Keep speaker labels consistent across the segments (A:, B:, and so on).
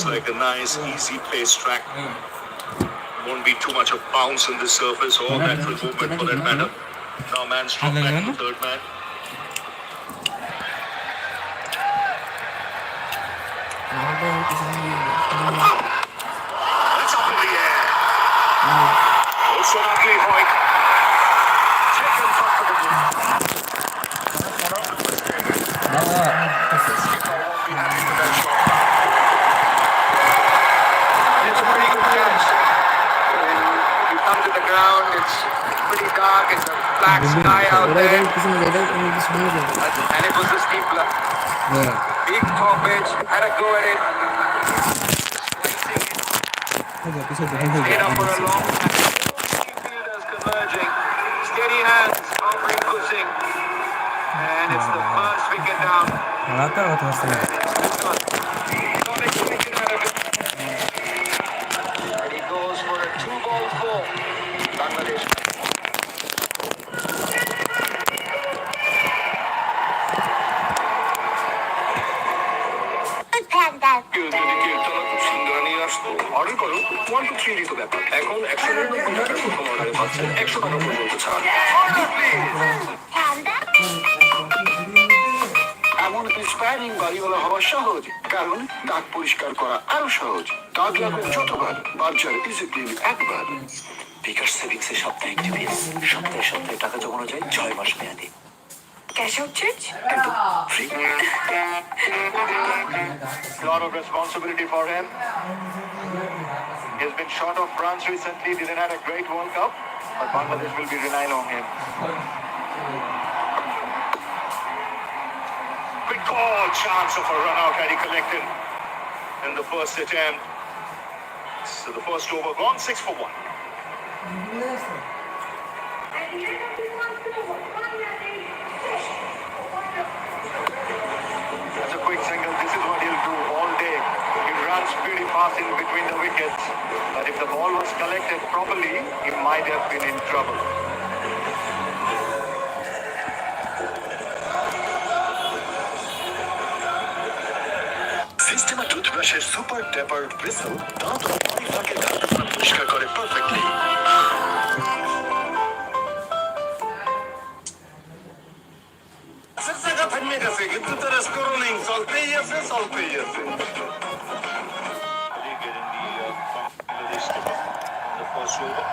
A: looks like a nice, easy pace track. Won't be too much of bounce on the surface or lateral movement for that matter. Now man's dropped back to third man. It's up in the air. Also ugly Hoik. Taken comfortably. It's a pretty good catch. When you come to the ground, it's pretty dark. It's a black sky out there. And it was a steep bluff. Big top edge. Had a go at it. Stayed up for a long time. Fielders converging. Steady hands. Offering pushing. And it's the first wicket down. And he goes for a 2-ball 4. Bangladesh. Order করো 1 to 3 ঋতু ব্যাপার এখন 199 টাকার প্রথম অর্ডারে পাচ্ছেন 100 টাকা পর্যন্ত ছাড়। এমন ইন্সপায়ারিং বাড়িওয়ালা হওয়া সহজ, কারণ দাঁত পরিষ্কার করা আরো সহজ। দাঁত লাগুন যতবার, বার্জার ইজি ক্লিন একবার। বিকাশ সেভিংসে সপ্তাহে একটিভিএস, সপ্তাহে সপ্তাহে টাকা জমানো যায় 6 মাস মেয়াদে। Cash out charge? Free. A lot of responsibility for him. He's been short of runs recently, didn't have a great World Cup, but Bangladesh will be relying on him. Quick call, chance of a run out had he collected in the first attempt. So the first over gone, 6 for 1. That's a quick single. This is what he'll do all day. He runs pretty fast in between the wickets. But if the ball was collected properly, he might have been in trouble. Systema toothbrush super tapered bristle দাঁত ও পানি ফাঁকে দাঁতগুলো পরিষ্কার করে perfectly. জায়গা থামিয়ে গেছে কিন্তু তার স্কোরিং চলতেই আছে। The first over.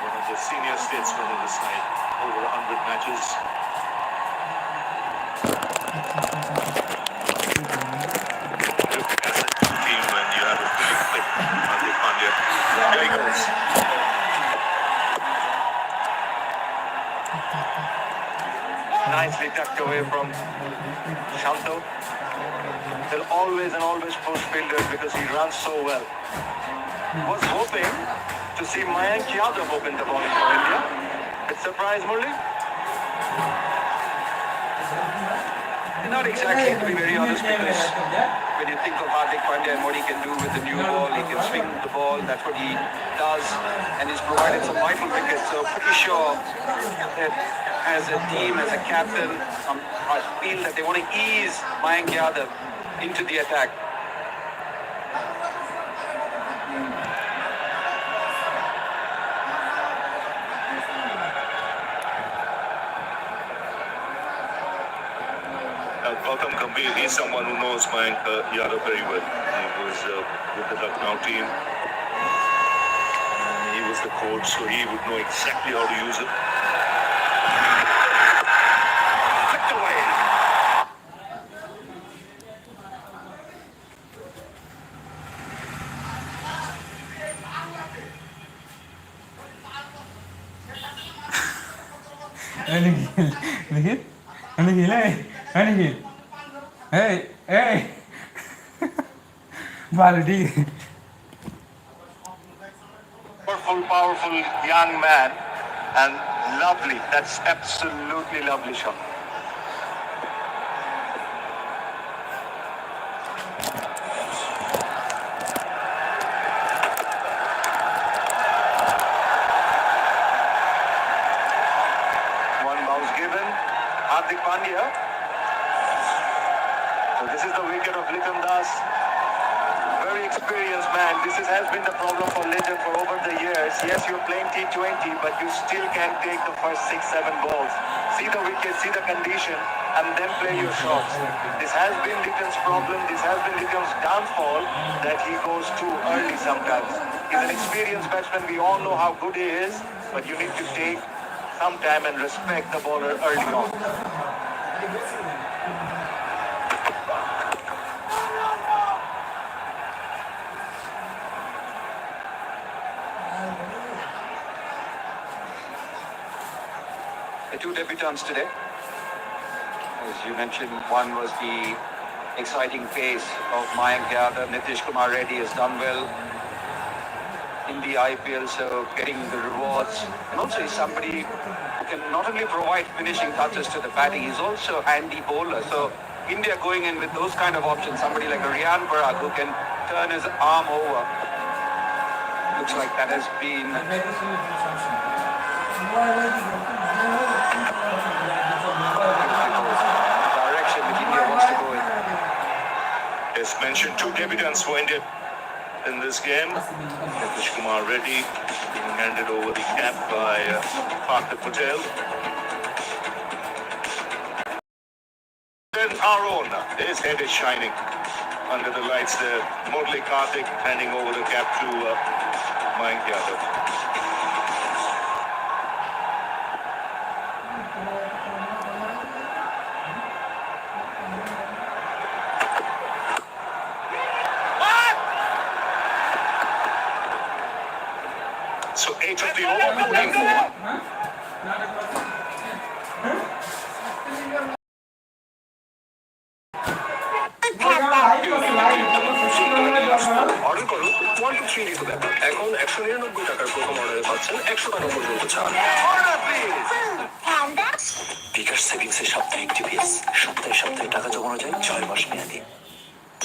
A: One of the senior statesmen on the side, over 100 matches. As a team, when you have a big click, Hardik Pandya. There he goes. Nicely tucked away from Shanto. They'll always post fielders because he runs so well. Was hoping to see Mayank Yadav open the bowling for India. It surprised Murli. Not exactly, to be very honest, because when you think of Hardik Pandya and what he can do with the new ball, he can swing the ball, that's what he does, and he's provided some vital wickets, so pretty sure that as a team, as a captain, I feel that they want to ease Mayank Yadav into the attack. Gautam Gambhir, he's someone who knows Mayank Yadav very well. He was with the Lucknow team. And he was the coach, so he would know exactly how to use it. Flicked away.
B: Hey. Baldi.
A: Powerful young man, and lovely. That's absolutely lovely shot. One bounce given. Hardik Pandya India. So this is the wicket of Likhan Das. Very experienced man. Has been the problem for Legend for over the years. Yes, you're playing T20, but you still can't take the first 6-7 balls. See the wicket, see the condition, and then play your shots. This has been Likhan's problem. This has been Likhan's downfall, that he goes too early sometimes. He's an experienced batsman. We all know how good he is, but you need to take some time and respect the bowler early on. The two debutants today, as you mentioned, one was the exciting pace of Mayank Yadav. Nitish Kumar Reddy has done well in the IPL, so getting the rewards. And also he's somebody who can not only provide finishing touches to the batting, he's also a handy bowler. So India going in with those kind of options, somebody like a Riyan Parag who can turn his arm over. Looks like that has been direction which India wants to go in.
C: As mentioned, two debutants for India in this game. Nitish Kumar Reddy being handed over the cap by Partha Patel. Then our own, his head is shining under the lights there. Murali Karthik handing over the cap to Mayank Yadav. So 8 of the over going forward.
D: Order করুন 1 2 3 লিখো ব্যাপার এখন 199 টাকার প্রথম অর্ডারে পাচ্ছেন 100 টাকা পর্যন্ত ছাড়। বিকাশ সেভিংসের সাপ্তাহিক টিপিএস সপ্তাহে সপ্তাহে টাকা জমানো যায় 6 মাস মেয়াদি।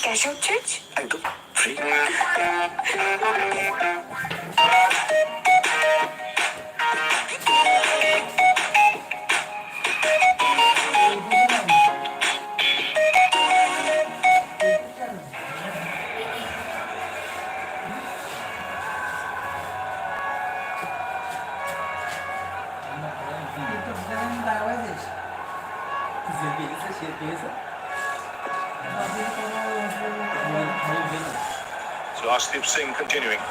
E: ক্যাশ আউট চার্জ
D: একদম free.
C: So Arshdeep Singh continuing.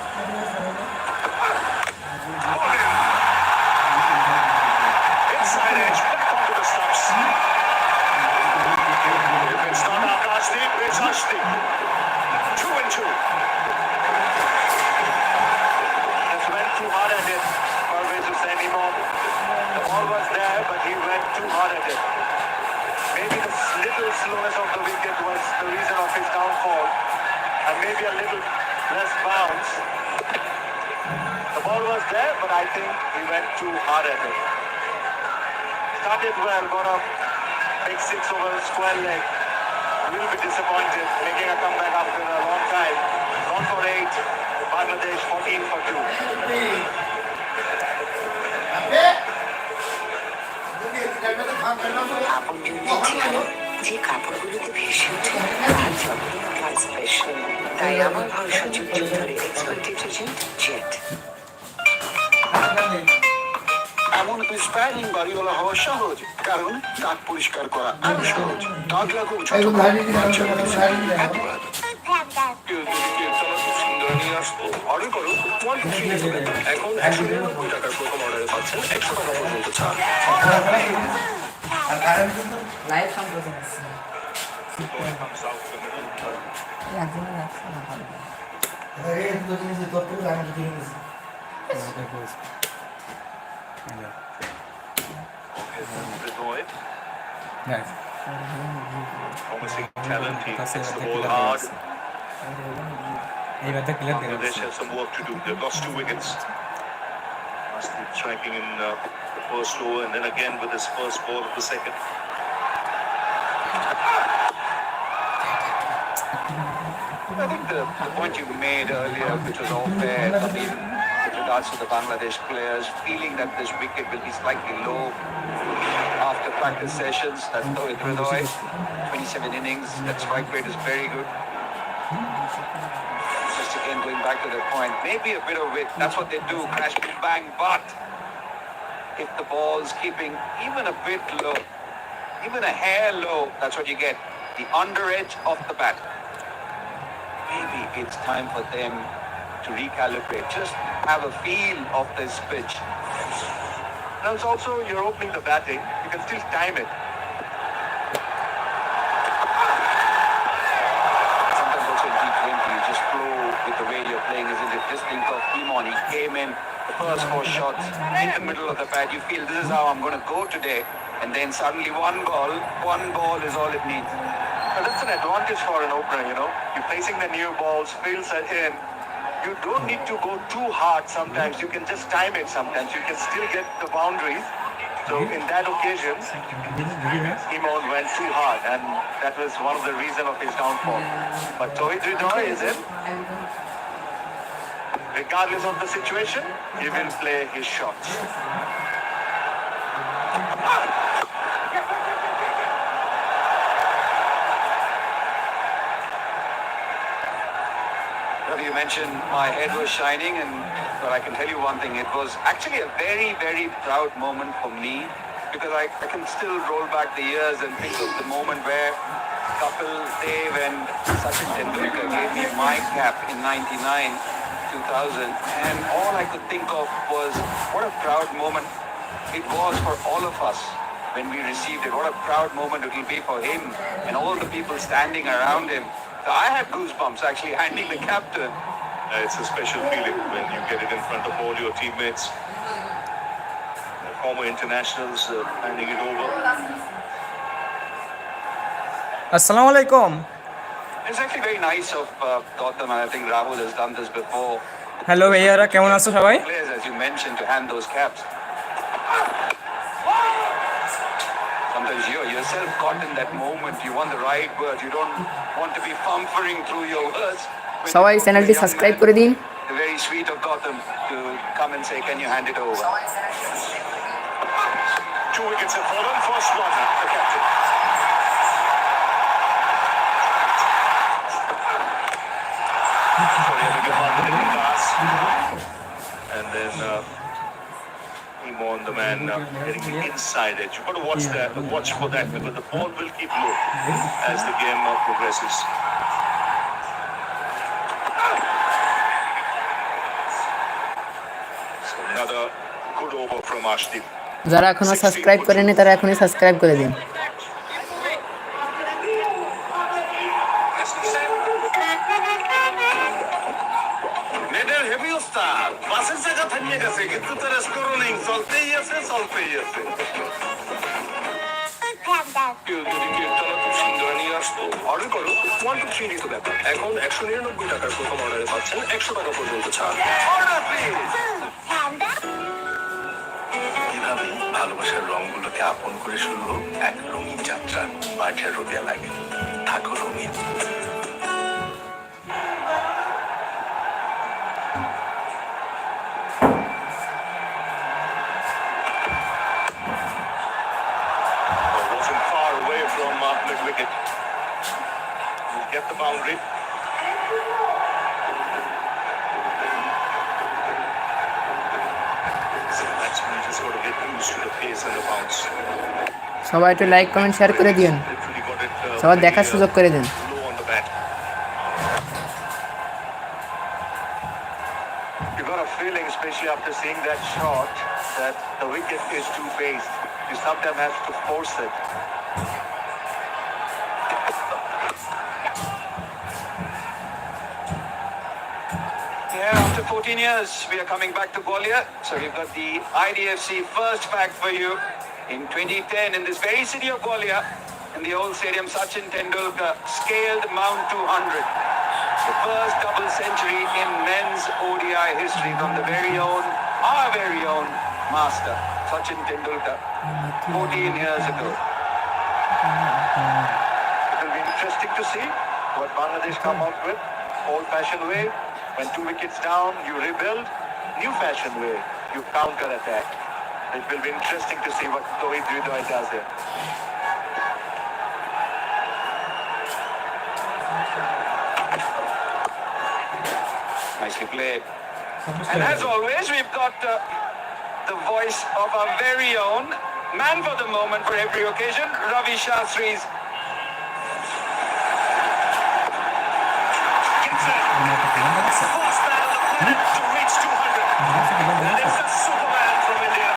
C: Inside edge, back onto the stumps. If it's not Arshdeep, it's Arshdeep. 2 and 2.
A: Just went too hard at it. Always Hussain Imam. The ball was there, but he went too hard at it. Maybe the little slowness of the wicket was the reason of his downfall, and maybe a little less bounce. The ball was there, but I think he went too hard at it. Started well, got a big 6 over square leg. A little bit disappointed, making a comeback after a long time. Gone for 8, Bangladesh 14 for 2.
E: আপন জন্য ঠিকানা যে কাপড়গুলোতে ভেসে ওঠে আর যতদিন ট্রান্সপ্রেশন তাই আমার ভরসা যুগ যুগ ধরে এক্সপার্ট ডিটারজেন্ট জেট।
D: এমন স্পাইরিং বাড়িওয়ালা হওয়া সহজ কারণ দাঁত পরিষ্কার করা আরো সহজ। দাঁত লাগুক ছোট অর্ডার করুন 1 2 3 লিখো ব্যাপার এখন 199 টাকার প্রথম অর্ডারে পাচ্ছেন 100 টাকা পর্যন্ত ছাড়।
F: লাইভ সম্প্রচার আছে
C: Comes out the middle.
F: একজনের লাগছে না ভালো
C: Benoit,
B: Nice.
C: promising talent. He hits the ball hard.
B: এইবার তো ক্লিয়ার দেখা
C: Bangladesh has some work to do. They've lost 2 wickets. Arshdeep striking in the first over and then again with his first ball of the second.
A: I think the point you made earlier, which was all fair, I mean, the regards to the Bangladesh players, feeling that this wicket will be slightly low after practice sessions. That's Tawhid Hridoy, 27 innings. That strike rate is very good. Just again going back to the point, maybe a bit of width. That's what they do, crash, bang. But if the ball's keeping even a bit low, even a hair low, that's what you get. The under edge of the bat. Maybe it's time for them to recalibrate. Just have a feel of this pitch.
C: Now it's also, you're opening the batting, you can still time it.
A: Sometimes also in T20, you just flow with the way you're playing, isn't it? Just think of Imon. He came in, the first 4 shots in the middle of the bat. You feel this is how I'm going to go today. And then suddenly one ball is all it needs.
C: But that's an advantage for an opener, you know. You're facing the new balls, fields are in. You don't need to go too hard sometimes. You can just time it sometimes. You can still get the boundaries. So in that occasion, Imon went too hard, and that was one of the reasons of his downfall. But Tawhid Hridoy is in. Regardless of the situation, he will play his shots.
A: You mentioned my head was shining, but I can tell you one thing, it was actually a very, very proud moment for me, because I can still roll back the years and think of the moment where Kapil Dev and Sachin Tendulkar gave me my cap in 99, 2000, and all I could think of was what a proud moment it was for all of us when we received it. What a proud moment it will be for him and all the people standing around him. So I had goosebumps actually handing the captain.
C: It's a special feeling when you get it in front of all your teammates, former internationals, handing it over.
G: Assalamu alaikum.
A: It's actually very nice of Gautam, and I think Rahul has done this before.
G: Hello ভাইয়ারা, কেমন আছো সবাই?
A: Players, as you mentioned, to hand those caps. Sometimes you're yourself caught in that moment. You want the right words. You don't want to be fumfering through your words.
F: সবাই চ্যানেলটি subscribe করে দিন।
A: Very sweet of Gautam to come and say, "Can you hand it over?"
C: 2 wickets have fallen. First one, the captain. And then Imon, the man, getting the inside edge. You've got to watch for that, because the ball will keep low as the game progresses. So another good over from Ashdeep.
F: যারা এখনো subscribe করেনি তারা এখনই subscribe করে দিন।
C: নেটের heavy ওস্তাদ, বাসের জায়গা থামিয়ে গেছে, কিন্তু তার স্কোরিং চলতেই আছে। যদি কেকটা খুব সুন্দর নিয়ে আসতো, অর্ডার করো 1 to 3 তো ব্যাপার। এখন 199 টাকার প্রথম অর্ডারে পাচ্ছেন 100 টাকা পর্যন্ত ছাড়। Order please. এভাবেই ভালোবাসার রঙগুলোকে আপন করে শুরু হোক এক রঙিন যাত্রা। মাঠের রোদে লাগে, থাকো রঙিন। Wasn't far away from mid-wicket. He'll get the boundary.
F: সবাই একটু লাইক কমেন্ট শেয়ার করে দিন, সবাই দেখার সুযোগ করে দিন।
C: You've got a feeling, especially after seeing that shot, that the wicket is too based. You sometimes have to force it.
A: Yeah, after 14 years, we are coming back to Gwalior. So we've got the IDFC first pack for you in 2010 in this very city of Gwalior, in the old stadium. Sachin Tendulkar scaled Mount 200, the first double century in men's ODI history from the our very own master, Sachin Tendulkar, 14 years ago.
C: It will be interesting to see what Bangladesh come out with. Old-fashioned way. When 2 wickets down, you rebuild. new fashion way you counter attack. It will be interesting to see what Tawhid Hridoy does here.
A: Nicely played. And as always, we've got the voice of our very own man for the moment for every occasion, Ravi Shastri's.
C: Gets it. First man on the planet to reach 200. That is a Superman from India.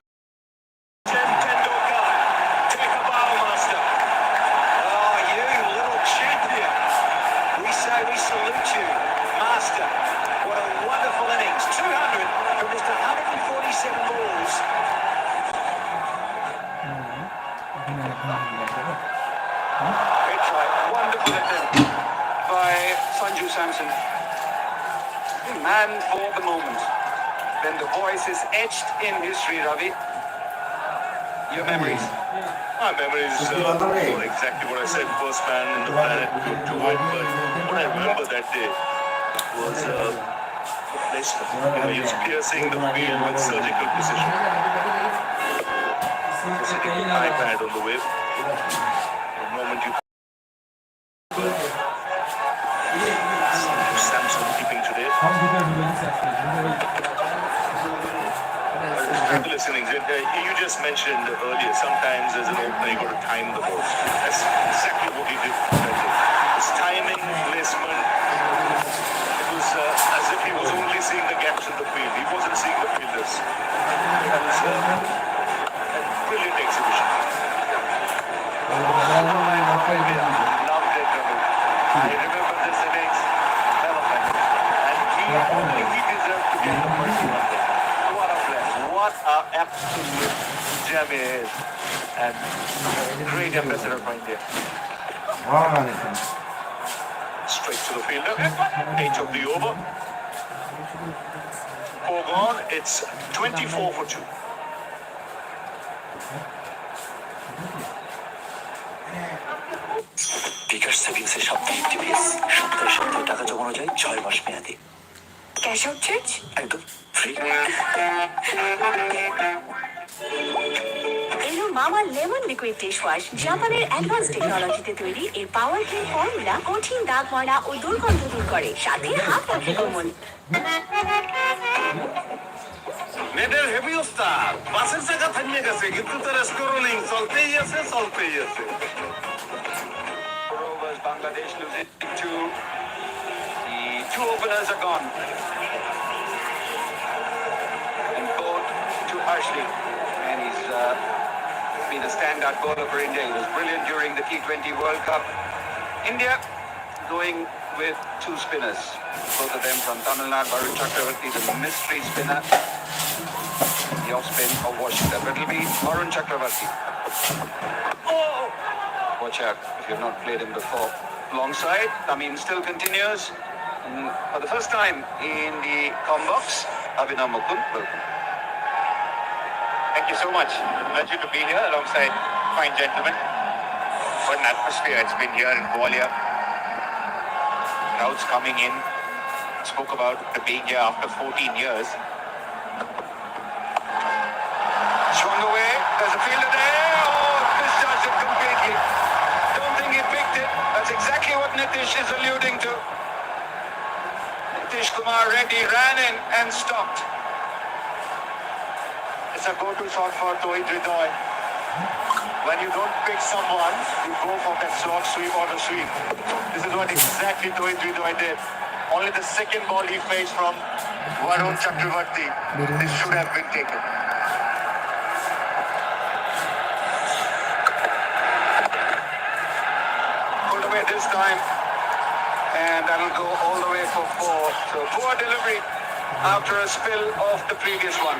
C: Tendulkar. Take a bow, master.
A: Oh, you little champion. We say we salute you, master. What a wonderful innings. 200 from just 147 balls. Great try. Wonderful attempt by Sanju Samson. Man for the moment. Then the voice is etched in history, Ravi. Your memories.
C: My memories were exactly what I said. First man on the planet to do it. But what I remember that day was placement. He was piercing the field with surgical precision. Sitting with iPad on the wave. The moment you Samsung keeping today. Fabulous innings. You just mentioned earlier, sometimes as an opener you got to time the balls. That's exactly what he did. His timing, placement, it was as if he was only seeing the gaps in the field. He wasn't seeing the fielders. That was a brilliant exhibition. Loved it, Ravi. I remember this innings. Never forget. And he deserved to get the first one. What a blast. What an absolute gem he is. And great ambassador for India. Straight to the fielder. 8 of the over. 4 gone. It's 24 for 2.
E: বিকাশ সেভিংসে সপ্তাহে একটি base সপ্তাহে সপ্তাহে টাকা জমানো যায় 6 মাস মেয়াদে cash out charge একদম ফ্রি এলো মামা লেমন লিকুইড ডিশ ওয়াশ জাপানের অ্যাডভান্স টেকনোলজিতে তৈরি এর পাওয়ার ক্লিন ফর্মুলা কঠিন দাগ ময়লা ও দুর্গন্ধ দূর করে সাথে হাত রাখে কোমল
C: মেয়েদের হেভি ওস্তাদ বাসের চাকা থামিয়ে গেছে কিন্তু তার স্কোরিং চলতেই আছে চলতেই আছে
A: Overs, Bangladesh losing 2. The 2 openers are gone. And both to Ashley. And he's been a standout bowler for India. He was brilliant during the T20 World Cup. India going with 2 spinners. Both of them from Tamil Nadu. Varun Chakravarti, the mystery spinner. The off spin of Washington. But it'll be Varun Chakravarti. Oh! Watch out if you've not played him before. Long side, Tamim still continues. For the first time in the com box, Abhinav Mukund, welcome.
C: Thank you so much. Pleasure to be here alongside fine gentlemen. What an atmosphere it's been here in Gwalior. Crowds coming in. Spoke about the being here after 14 years.
A: Swung away, there's a fielder there. Oh, misjudged it completely. Don't think he picked it. That's exactly what Nitish is alluding to. Nitish Kumar Reddy ran in and stopped.
C: It's a go-to shot for Tawhid Hridoy. When you don't pick someone, you go for that short sweep or the sweep. This is what exactly Tawhid Hridoy did. Only the second ball he faced from Varun Chakravarti. This should have been taken.
A: Pulled away this time. And that'll go all the way for 4. So poor delivery after a spill of the previous one.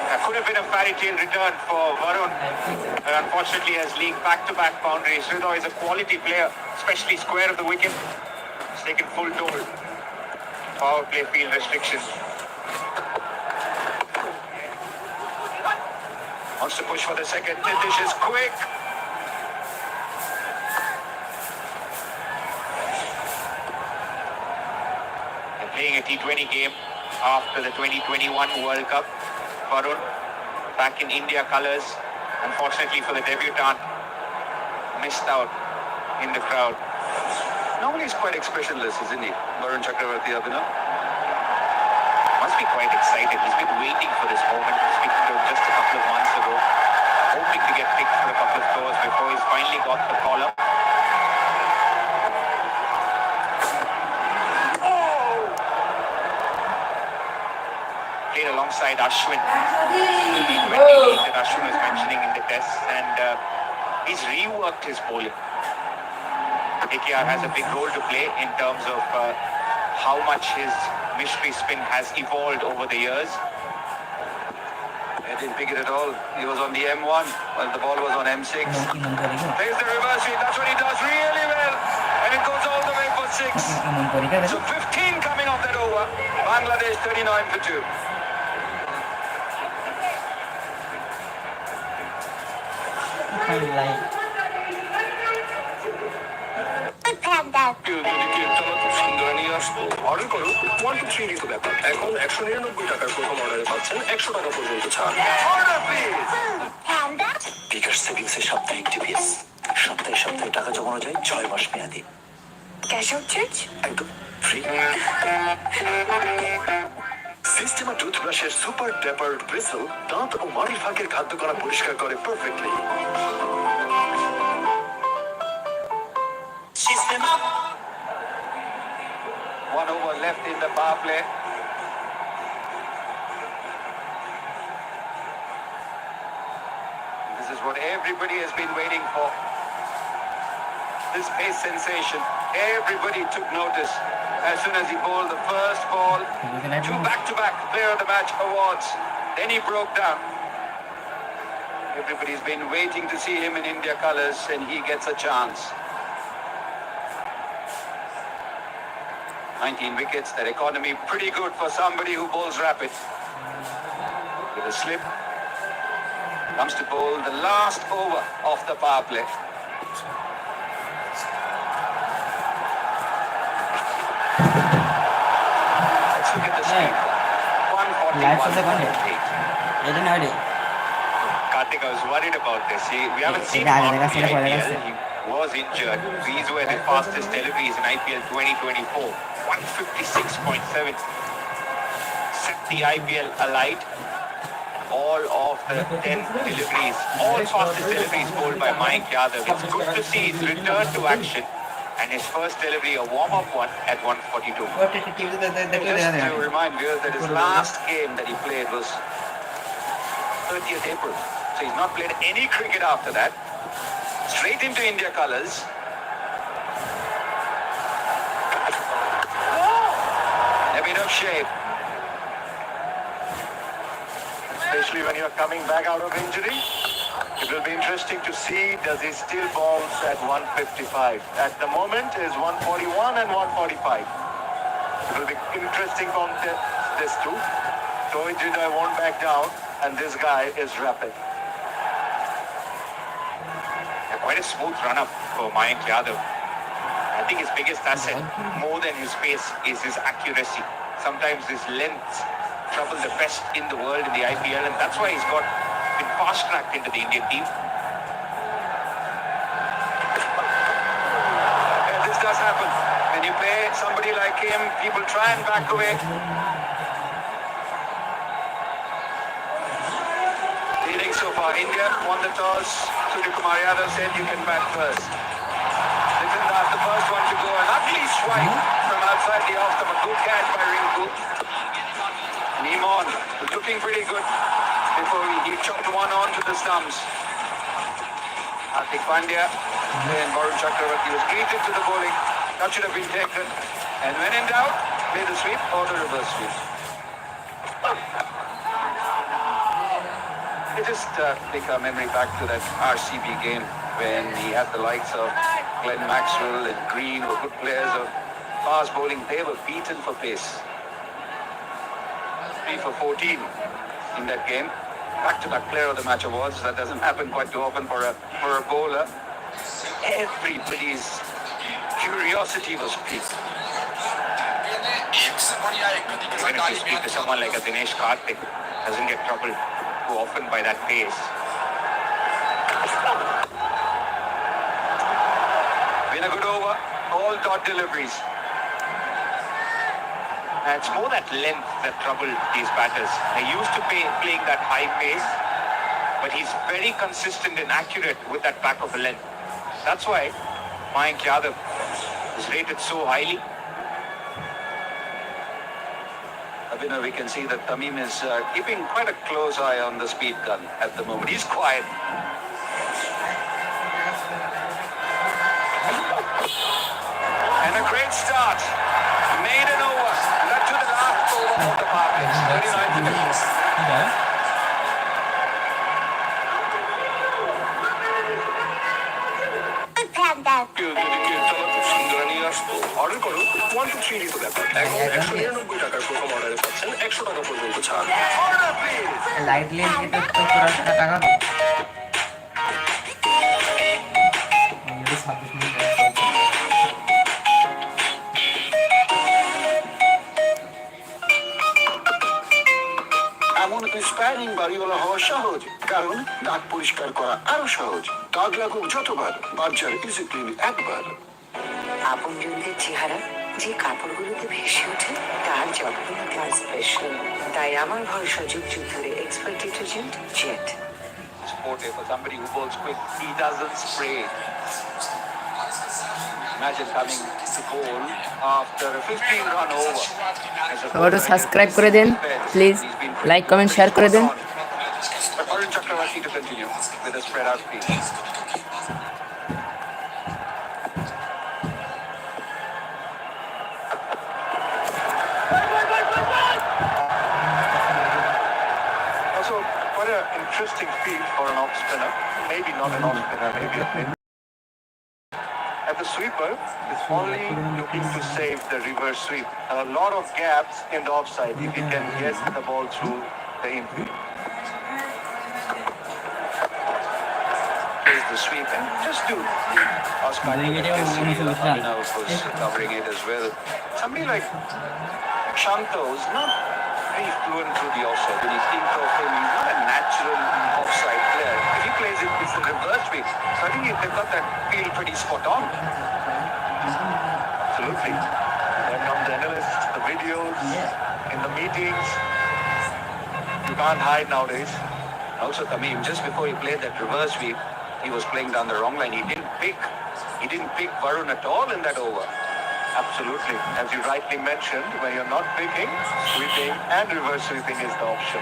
C: That could have been a fairy tale return for Varun. But unfortunately has leaked back-to-back boundaries. Hridoy is a quality player, especially square of the wicket. He's taken full toll. Power play field restrictions.
A: Wants to push for the second. Nitish is quick.
H: T20 game after the 2021 World Cup. Varun, back in India colours. Unfortunately for the debutant, missed out in the crowd.
A: Normally he's quite expressionless, isn't he? Varun Chakravarti Abhinav.
H: Must be quite excited. He's been waiting for this moment. Speaking to him just a couple of months ago, hoping to get picked for a couple of tours before he's finally got the call up. Played alongside Ashwin. The T20 league that Ashwin was mentioning in the test, and he's reworked his bowling. KKR has a big role to play in terms of how much his mystery spin has evolved over the years.
A: He didn't pick it at all. He was on the M1 while the ball was on M6. Plays the reverse sweep. That's what he does really well. And it goes all the way for 6. So 15 coming off that over. Bangladesh 39 for 2.
D: Order করো 1 to 3 ঋতু ব্যাপার এখন 199 টাকার প্রথম অর্ডারে পাচ্ছেন 100 টাকা পর্যন্ত ছাড় বিকাশ সেভিংস এর সাপ্তাহিক টিপিএস সপ্তাহে সপ্তাহে টাকা জমানো যায় 6 মাস মেয়াদি
E: ক্যাশ আউট চার্জ
D: একদম ফ্রি সিস্টেমা টুথব্রাশের সুপার ড্যাপার ব্রিসল দাঁত ও মাড়ির ফাঁকের খাদ্য করা পরিষ্কার করে perfectly সিস্টেমা
A: 1 over left in the power play. This is what everybody has been waiting for. This pace sensation. Everybody took notice as soon as he bowled the first ball. 2 back-to-back player of the match awards. Then he broke down. Everybody's been waiting to see him in India colours, and he gets a chance. 19 wickets, that economy pretty good for somebody who bowls rapid. With a slip, comes to bowl the last over of the power play. Let's look at the speed. 141.8.
H: Karthik, I was worried about this. We haven't seen him in IPL. He was injured. These were the fastest deliveries in IPL 2024. 156.7. Set the IPL alight. All of the 10 deliveries, all fastest deliveries bowled by Mayank Yadav. It's good to see his return to action and his first delivery, a warm-up one at 142.
A: Just to remind viewers that his last game that he played was 30th April. So he's not played any cricket after that. Straight into India colours. A bit of shape.
C: Especially when you're coming back out of injury. It will be interesting to see does he still bowls at 155. At the moment is 141 and 145. It will be interesting contest this too. Rohit Joy won't back down and this guy is rapid.
H: Quite a smooth run-up for Mayank Yadav. I think his biggest asset, more than his pace, is his accuracy. Sometimes his lengths trouble the best in the world in the IPL, and that's why he's been fast-tracked into the Indian team.
A: Yeah, this does happen. When you play somebody like him, people try and back away. Leading so far, India won the toss. Surya Kumar Yadav said you can bat first. Nitin Das, the first one to go, an ugly swipe from outside the off-stump. A good catch by Rinku. Neemon was looking pretty good before he chopped one on to the stumps. Hardik Pandya and Varun Chakravarti was greeted to the bowling. That should have been taken. And when in doubt, play the sweep or the reverse sweep. It just take our memory back to that RCB game when he had the likes of Glenn Maxwell and Green were good players of fast bowling. They were beaten for pace. 3 for 14 in that game. Back-to-back player of the match awards. That doesn't happen quite too often for a bowler. Everybody's curiosity was piqued.
H: Even if you speak to someone like a Dinesh Karthik, doesn't get troubled too often by that pace.
A: Been a good over. All dot deliveries.
H: And it's more that length that troubled these batters. They used to playing that high pace, but he's very consistent and accurate with that back of the length. That's why Mayank Yadav is rated so highly.
A: Abhinav, we can see that Tamim is keeping quite a close eye on the speed gun at the moment. He's quiet. And a great start. Made an over. Led to the last over of the Parkers. 39 to 2.
C: Order করো 1 to 3 রিতো ব্যাপার এখন 199 টাকার প্রথম অর্ডারে পাচ্ছেন 100 টাকা পর্যন্ত ছাড় অর্ডার প্লিজ
F: লাইটলি এটা তো পুরো টাকা
D: এমন স্পায়ারিং বাড়িওয়ালা হওয়া সহজ, কারণ দাঁত পরিষ্কার করা আরো সহজ। দাগ লাগুক যতবার, বার্জার ইজি ক্লিন একবার।
E: আপনজনদের চেহারা যে কাপড়গুলোতে ভেসে ওঠে তার যত্নটা স্পেশাল। তাই আমার ভরসা যুগ যুগ ধরে expert detergent jet.
A: Sportive for somebody who bowls quick. He doesn't spray. Imagine coming to bowl after a 15-run over.
F: সবাই সাবস্ক্রাইব করে দেন প্লিজ, লাইক কমেন্ট শেয়ার করে দেন।
A: But Varun Chakravarti to continue with a spread out piece.
C: Also, quite an interesting feat for an off spinner. Maybe not an off spinner, maybe a spin. And the sweeper is only looking to save the reverse sweep. And a lot of gaps in the offside if he can get the ball through the infield.
A: Is the sweep and just to ask Abhinav was covering it as well. Somebody like Shanto's not very fluent through the offside. When you think of him, he's not a natural offside player. If he plays it, it's the reverse way. So I think they've got that feel pretty spot on.
C: Absolutely. Then come the analysts, the videos, in the meetings. You can't hide nowadays.
A: Also, Tamim, just before he played that reverse sweep, he was playing down the wrong line. He didn't pick Varun at all in that over.
C: Absolutely. As you rightly mentioned, when you're not picking, sweeping and reverse sweeping is the option.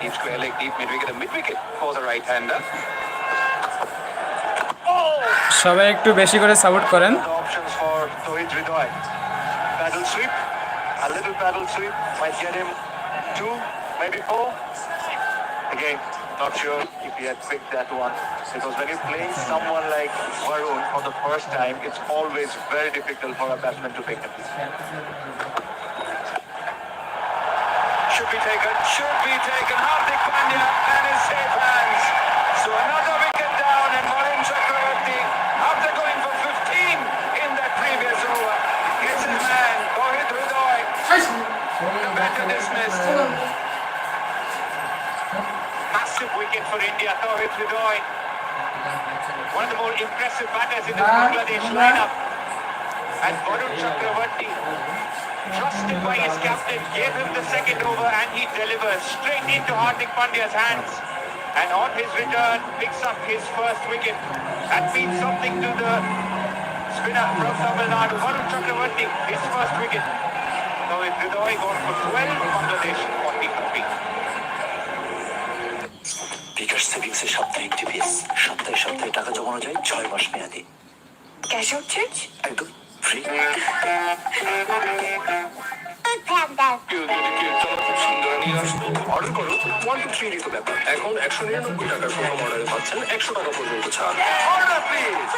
A: Deep square leg, deep mid-wicket, a mid-wicket for the right-hander.
G: সবাই একটু বেশি করে support করেন।
C: The options for Tohid Hridoy. Paddle sweep. A little paddle sweep might get him 2, maybe 4. Again, not sure if he had picked that one. Because when you're playing someone like Varun for the first time, it's always very difficult for a batsman to pick him.
A: Should be taken. Hardik Pandya and his safe hands. So another wicket down, and Varun Chakravarti, after going for 15 in that previous over, gets his man, Tohid Hridoy. Better dismissed.
H: Massive wicket for India, Tohid Hridoy. One of the more impressive batters in the Bangladesh lineup. And Varun Chakravarti, trusted by his captain, gave him the second over and he delivers straight into Hardik Pandya's hands. And on his return, picks up his first wicket. That means something to the spinner from Tamil Nadu, Varun Chakravarti, his first wicket. Now with Hridoy going for 12, Bangladesh 43.
I: বিকাশ সেভিংসের সাপ্তাহিক টিপিস, সপ্তাহে সপ্তাহে টাকা জমানো যায় 6 মাস মেয়াদে।
E: Cash out charge
I: একদম free.
C: Order করো 1 to 3 রিতো ব্যাপার এখন 199 টাকার প্রথম অর্ডারে পাচ্ছেন 100 টাকা পর্যন্ত ছাড় অর্ডার প্লিজ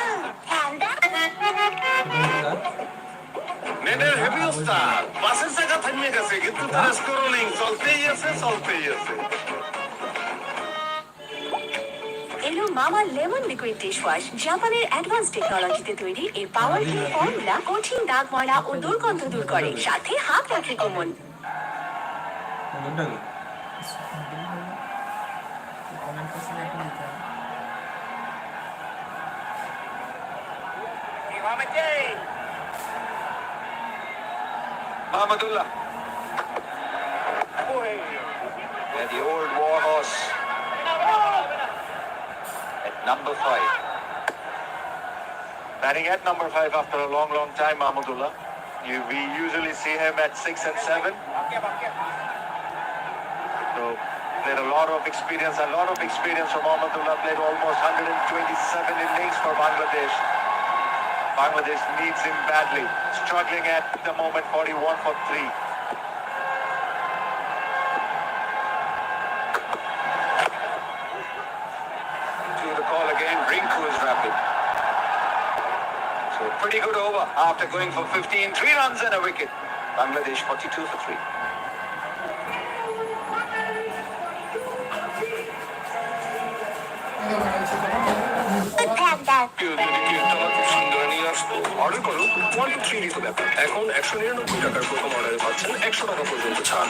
C: নেটের হেভি উস্তাদ বাসের চাকা থামিয়ে গেছে কিন্তু তার স্ক্রলিং চলতেই আছে
E: মামা লেমন লিকুইড ডিশ ওয়াশ জাপানের অ্যাডভান্স টেকনোলজিতে তৈরি এই পাওয়ারফুল ফর্মুলা কঠিন দাগ ময়লা ও দুর্গন্ধ দূর করে সাথে হাত রাখে কোমল
A: Mahmudullah. Yeah, the old war horse. At number 5.
C: Batting at number 5 after a long, long time, Mahmudullah. We usually see him at 6 and 7. So, played a lot of experience from Mahmudullah. Played almost 127 innings for Bangladesh. Bangladesh needs him badly. Struggling at the moment, 41 for 3.
A: To the call again, Rinku is rapid. So pretty good over after going for 15. 3 runs and a wicket. Bangladesh 42 for 3.
J: কেউ যদি কেকটা খুব সুন্দর নিয়ে আসতো order করো 1 to 3 তো ব্যাপার এখন 199 টাকার প্রথম অর্ডারে পাচ্ছেন 100 টাকা পর্যন্ত ছাড়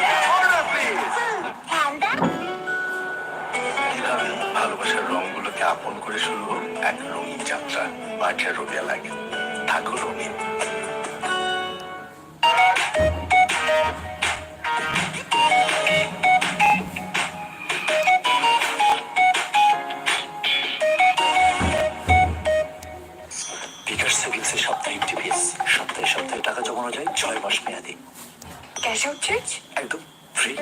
I: কিভাবে ভালোবাসার রঙগুলোকে আপন করে শুরু হোক এক রঙিন যাত্রা মাঠের রোদে লাগে থাকো রঙিন সেভিংসে সাপ্তাহিক টিপিএস সপ্তাহে সপ্তাহে টাকা জমানো যায় 6 মাস মেয়াদি
E: ক্যাশ আউট চার্জ
I: একদম free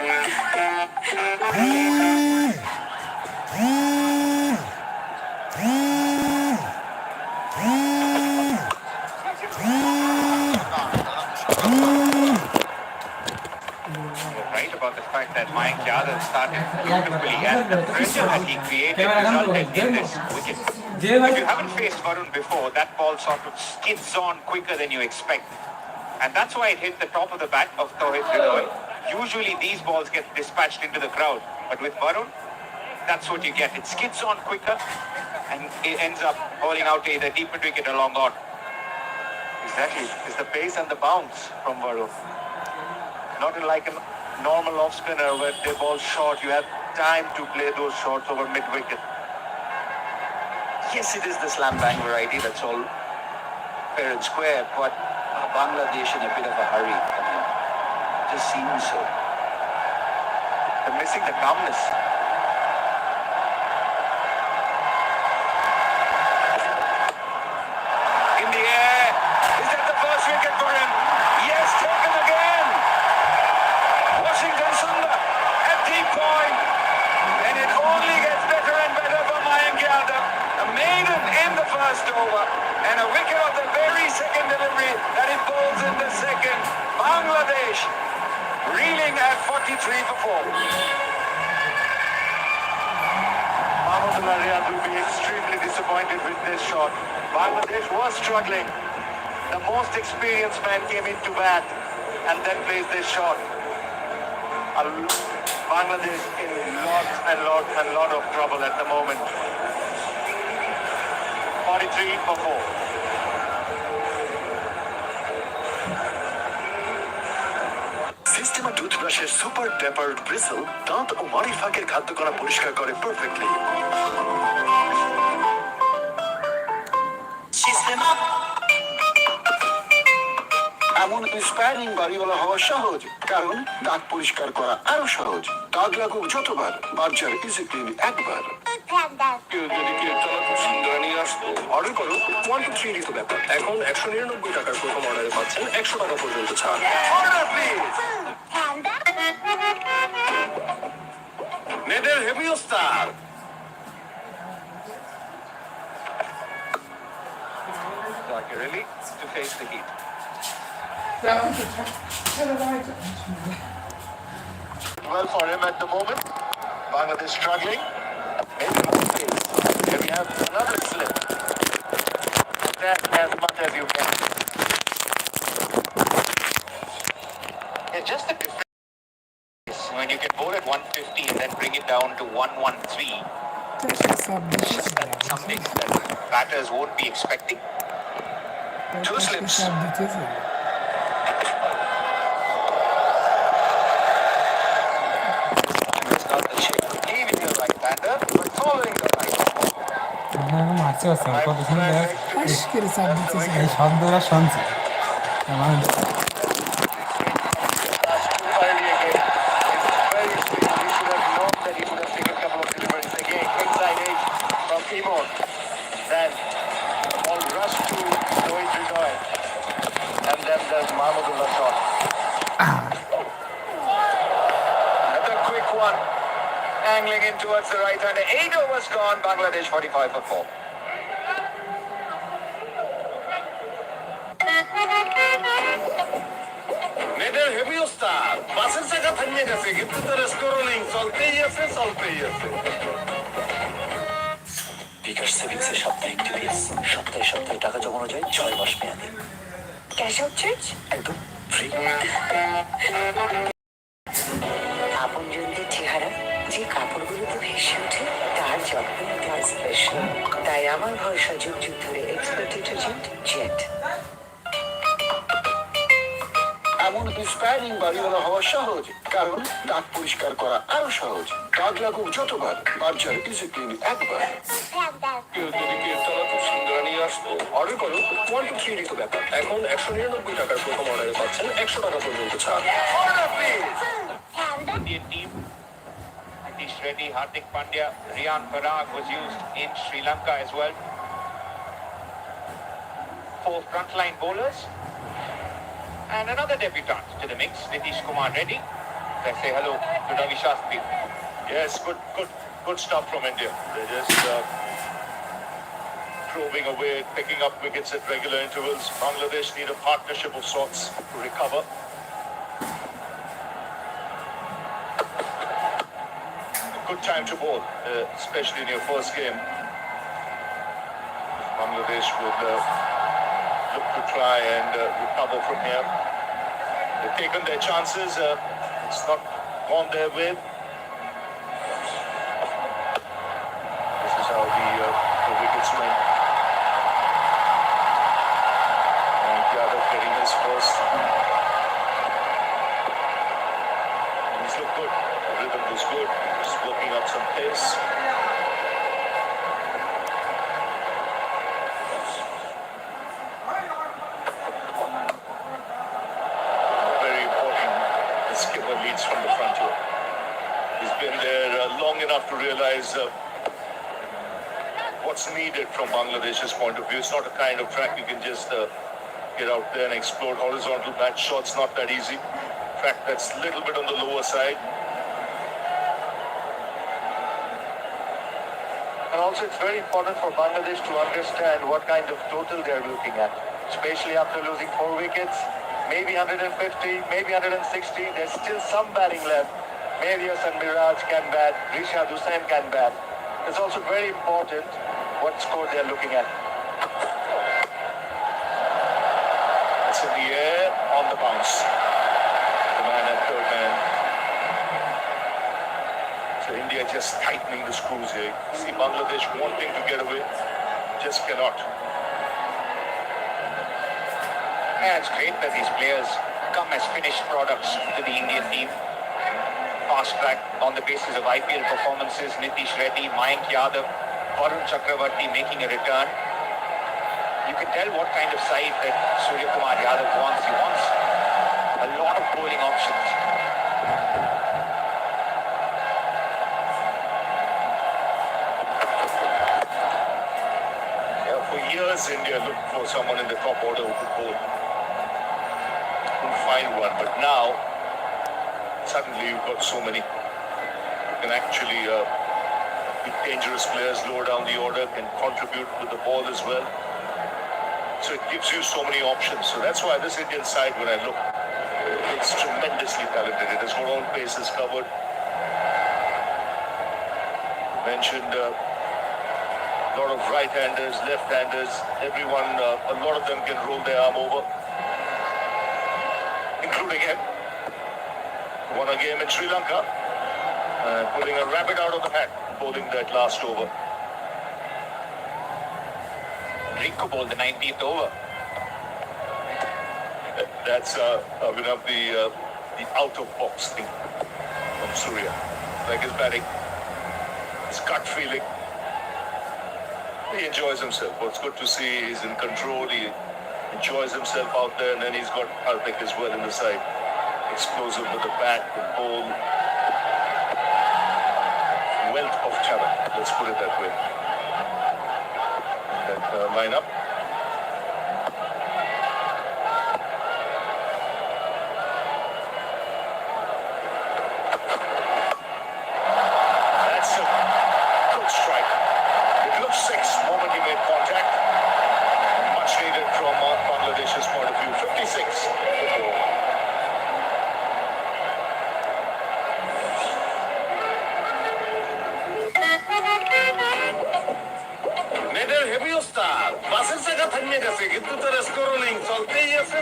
H: Right about the fact that Mike Yadav started beautifully and the pressure that he created resulted in this wicket. If you haven't faced Varun before, that ball sort of skids on quicker than you expect. And that's why it hit the top of the bat of Tauhid Gilroy. Usually these balls get dispatched into the crowd. But with Varun, that's what you get. It skids on quicker and it ends up hauling out either deep mid wicket or long on.
C: Exactly. It's the pace and the bounce from Varun. Not like a normal off spinner where they ball short. You have time to play those shots over mid wicket.
A: Yes, it is the slam bang variety. That's all fair and square. But Bangladesh in a bit of a hurry. I mean, just seems so.
C: They're missing the calmness.
A: In the air. Is that the first wicket for him? Yes, taken again. Washington Sundar at deep point. And it only gets better and better for Mayank Yadav. A maiden in the first over. And a wicket of the very second delivery that he bowls in the second. Bangladesh reeling at 43 for 4.
C: Mahmudullah Riyad will be extremely disappointed with this shot. Bangladesh was struggling. The most experienced man came into bat and then plays this shot. Bangladesh in lot of trouble at the moment. 43 for 4.
D: Systema টুথব্রাশের super tapered bristle দাঁত ও মাড়ি ফাঁকের খাদ্যকণা পরিষ্কার করে perfectly এমন inspiring বাড়িওয়ালা হওয়া সহজ কারণ দাঁত পরিষ্কার করা আরো সহজ দাগ লাগুক যতবার বার্জার ইজি ক্লিন একবার
J: কেউ যদি কেকটা খুব সুন্দর নিয়ে আসতো অর্ডার করো 1 to 3 তো ব্যাপার এখন 199 টাকার প্রথম অর্ডারে পাচ্ছেন 100 টাকা পর্যন্ত ছাড়
D: নেদের heavy star
A: Are you ready to face the heat?
C: Well for him at the moment. Bangladesh struggling. Maybe more pace. Here we have another slip. Attack as much as you can.
H: It's just the difference when you can bowl at 150 and then bring it down to 113. Some things that batters won't be expecting. Two slips. It's not the shape of leaving the right-hander, but following the right.
G: মারছে হচ্ছে কত সুন্দর এই শব্দটা শুনছি আমার
C: Last two early again. It's very strange. He should have known that he would have taken a couple of deliveries again. Quick side edge from Timor. Then the ball rushed to Rohit Ridoy. And then there's Mahmudullah shot. Another quick one. Angling in towards the right hander. 8 overs gone. Bangladesh 45 for 4.
J: নেটের heavy ওস্তাদ বাসের চাকা থামিয়ে গেছে কিন্তু তার scrolling চলতেই আছে।
I: বিকাশ সেভিংসে সাপ্তাহিক টিভিএস সপ্তাহে সপ্তাহে টাকা জমানো যায় 6 মাস মেয়াদে
E: ক্যাশ আউট চার্জ
I: একদম ফ্রি।
E: আপনজনদের চেহারা যে কাপড়গুলোতে ভেসে ওঠে তার যত্ন নিতে হয় স্পেশাল। তাই আমার ভরসা যুগ যুগ ধরে এক্সপার্ট ডিটারজেন্ট জেট।
D: এমন ইন্সপায়ারিং বাড়িওয়ালা হওয়া সহজ, কারণ দাঁত পরিষ্কার করা আরো সহজ। দাগ লাগুক যতবার, বার্জার ইজি ক্লিন একবার।
J: কেউ যদি কেকটা খুব সুন্দর নিয়ে আসতো অর্ডার করো 1 to 3 তো ব্যাপার। এখন 199 টাকার প্রথম অর্ডারে পাচ্ছেন 100 টাকা পর্যন্ত ছাড়।
H: Indian team. Nitish Reddy, Hardik Pandya, Riyan Parag was used in Sri Lanka as well. 4 frontline bowlers. And another debutant to the mix, Nitish Kumar Reddy. Let's say hello to Ravi Shastri.
C: Yes, good stuff from India. They're just probing away, picking up wickets at regular intervals. Bangladesh need a partnership of sorts to recover. Good time to bowl, especially in your first game. Bangladesh would look to try and recover from here. They've taken their chances. It's not gone their way. This is how the wickets went. And Yadav getting his first. He's looked good. The rhythm was good. Just working up some pace. Very important. The skipper leads from the front here. He's been there long enough to realize what's needed from Bangladesh's point of view. It's not a kind of track you can just get out there and explode horizontal match shots. Not that easy. Track that's a little bit on the lower side. And also it's very important for Bangladesh to understand what kind of total they're looking at, especially after losing 4 wickets, maybe 150, maybe 160. There's still some batting left. Maybe Hasan Miraj can bat, Rishad Hussain can bat. It's also very important what score they're looking at. It's in the air, on the bounce. The man at third man. So India just tightening the screws here. See Bangladesh wanting to get away, just cannot.
H: And it's great that these players come as finished products to the Indian team. Fast track on the basis of IPL performances. Nitish Reddy, Mayank Yadav, Varun Chakravarti making a return. You can tell what kind of side that Surya Kumar Yadav wants. He wants a lot of bowling options.
C: Yeah, for years India looked for someone in the top order who could bowl. Couldn't find one, but now suddenly you've got so many who can actually be dangerous players lower down the order, can contribute with the ball as well. So it gives you so many options. So that's why this Indian side, when I look, it's tremendously talented. It has got all bases covered. Mentioned a lot of right-handers, left-handers, everyone, a lot of them can roll their arm over, including him. Won a game in Sri Lanka, pulling a rabbit out of the hat.
J: bowling that last over.
H: Rinku bowled the 19th over.
J: That's the out of box thing from Surya. Like his batting, his gut feeling. He enjoys himself. What's good to see, he's in control. He enjoys himself out there, and then he's got Hardik as well in the side. Explosive with the bat, the ball. Wealth of talent, let's put it that way. That line up. That's a good strike. It looks six moment he made contact. Much needed from Bangladesh's point of view. 56.
C: মেয়েদের heavy ওস্তাদ বাসের জায়গা থামিয়ে গেছে কিন্তু তার scoring চলতেই আছে।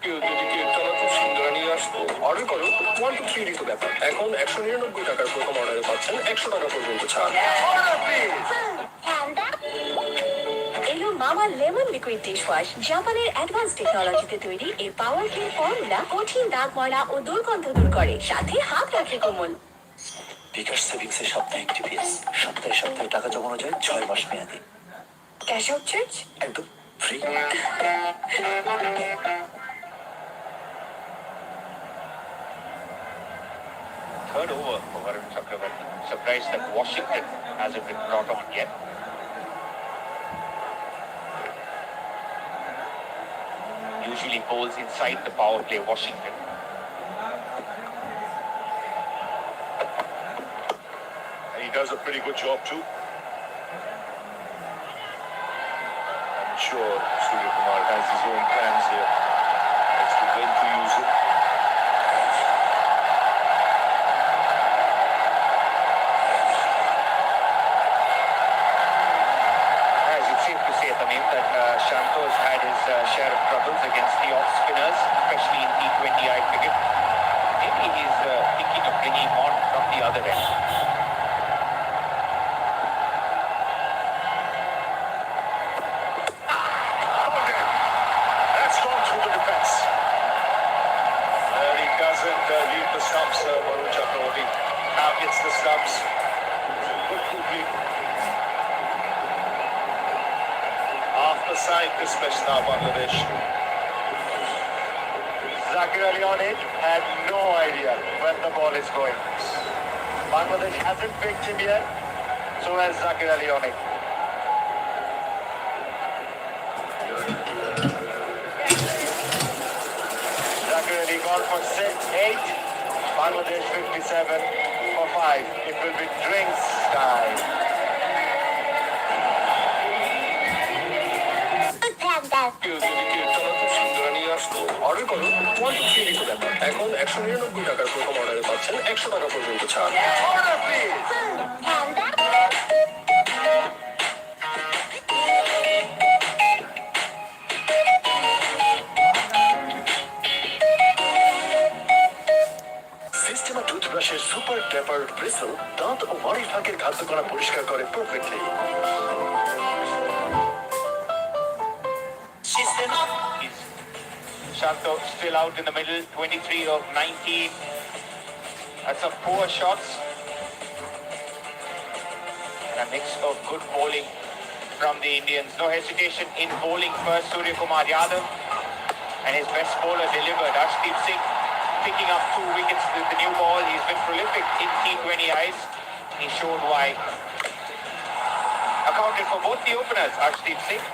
J: কেউ যদি কেক চালাতে সিঙ্গারা নিয়ে আসতো অর্ডার করো 1 to 3 তো ব্যাপার এখন 199 টাকার প্রথম অর্ডারে পাচ্ছেন 100 টাকা পর্যন্ত ছাড়।
K: এলো মামা লেমন লিকুইড ডিশ ওয়াশ। জাপানের অ্যাডভান্স টেকনোলজিতে তৈরি এই পাওয়ারফুল ফর্মুলা কঠিন দাগ ময়লা ও দুর্গন্ধ দূর করে, সাথে হাত রাখে কোমল।
I: বিকাশ সেভিংসের সাপ্তাহিক টিপিএস সপ্তাহে টাকা জমানো যায় 6 মাস মেয়াদে।
K: ক্যাশ আউট চার্জ
I: একদম free.
H: Third over for Varun Chakravarti. Surprised that Washington hasn't been brought on yet. Usually bowls inside the power play, Washington.
J: And he does a pretty good job too. I'm sure Surya Kumar has his own plans here as to when to use it.
H: As it's safe to say, Tamim, that Shanto's had his share of troubles against the off spinners, especially in T20I cricket. Maybe he's thinking of bringing him on from the other end.
J: That's gone through the defense. He doesn't leave the stumps, Varun Chakravarti. Targets the stumps. Good quickly. Off the side, this match now, Bangladesh.
C: Zakir Ali on it had no idea when the ball is going. Bangladesh hasn't picked him yet, so has Zakir Ali on it. Zakir Ali gone for 6-8. Bangladesh 57 for 5. It will be drinks time.
J: কেউ যদি cake চালাতে সিঙ্গারা নিয়ে আসতো order করো 1 to 3 তো ব্যাপার এখন 199 টাকার প্রথম অর্ডারে পাচ্ছেন 100 টাকা পর্যন্ত ছাড়।
C: Order please.
I: সিস্টেমা টুথব্রাশের সুপার টেপার্ড ব্রিসল দাঁত ও মাড়ির ফাঁকের খাদ্যকণা পরিষ্কার করে perfectly.
H: Shanto still out in the middle, 23 of 19. That's some poor shots. And a mix of good bowling from the Indians. No hesitation in bowling first, Surya Kumar Yadav. And his best bowler delivered, Arshdeep Singh, picking up 2 wickets with the new ball. He's been prolific in T20Is. He showed why. Accounted for both the openers, Arshdeep Singh.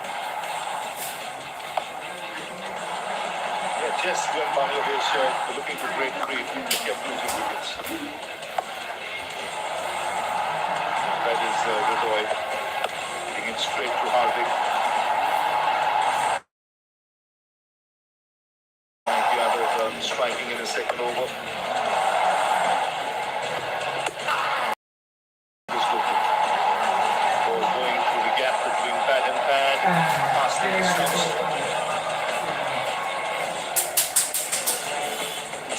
J: Just when Bangladesh were looking to break free, they kept losing wickets. That is Ridoy hitting it straight to Hardik. Yadav striking in the second over. This looking. Ball going through the gap between pad and pad. Past the stumps.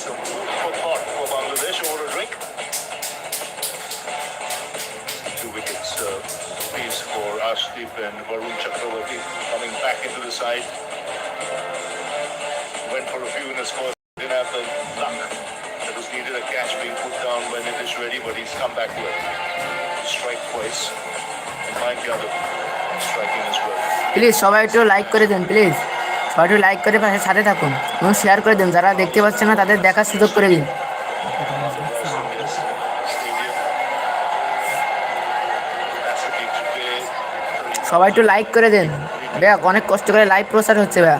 J: Some food for thought for Bangladesh over a drink. side. Went for a few in his first, didn't have the luck that was needed, a catch being put down when it is ready, but he's come back well. Strike twice. And Mike Gaddafi striking as well.
F: Please সবাই একটু like করে দেন, please সবাই একটু like করে পাশে সাথে থাকুন এবং শেয়ার করে দিন, যারা দেখতে পাচ্ছেন না তাদের দেখার সুযোগ করে দিন। সবাই একটু লাইক করে দেন ভাইয়া, অনেক কষ্ট করে লাইভ প্রচার হচ্ছে ভাইয়া,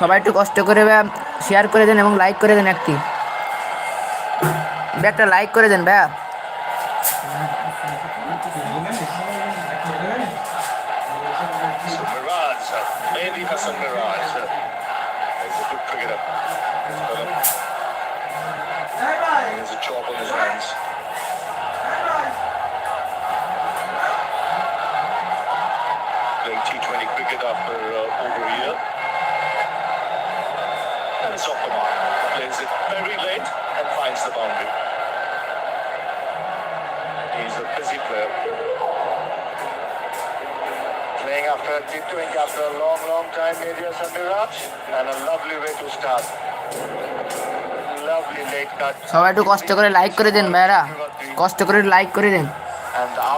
F: সবাই একটু কষ্ট করে ভাইয়া শেয়ার করে দেন এবং লাইক করে দেন, একটা লাইক করে দেন ভাইয়া।
J: Maybe Hassan Miraj. He's a good cricketer. He has a chop on his hands. Playing T20 cricket after over a year. And it's off the mark. Plays it very late and finds the boundary. He's a busy player.
C: Playing after T20 after a long time, maybe Hassan Miraj, and a lovely way to start. Lovely late cut.
F: সবাই একটু কষ্ট করে like করে দেন ভাইরা, কষ্ট করে like করে দেন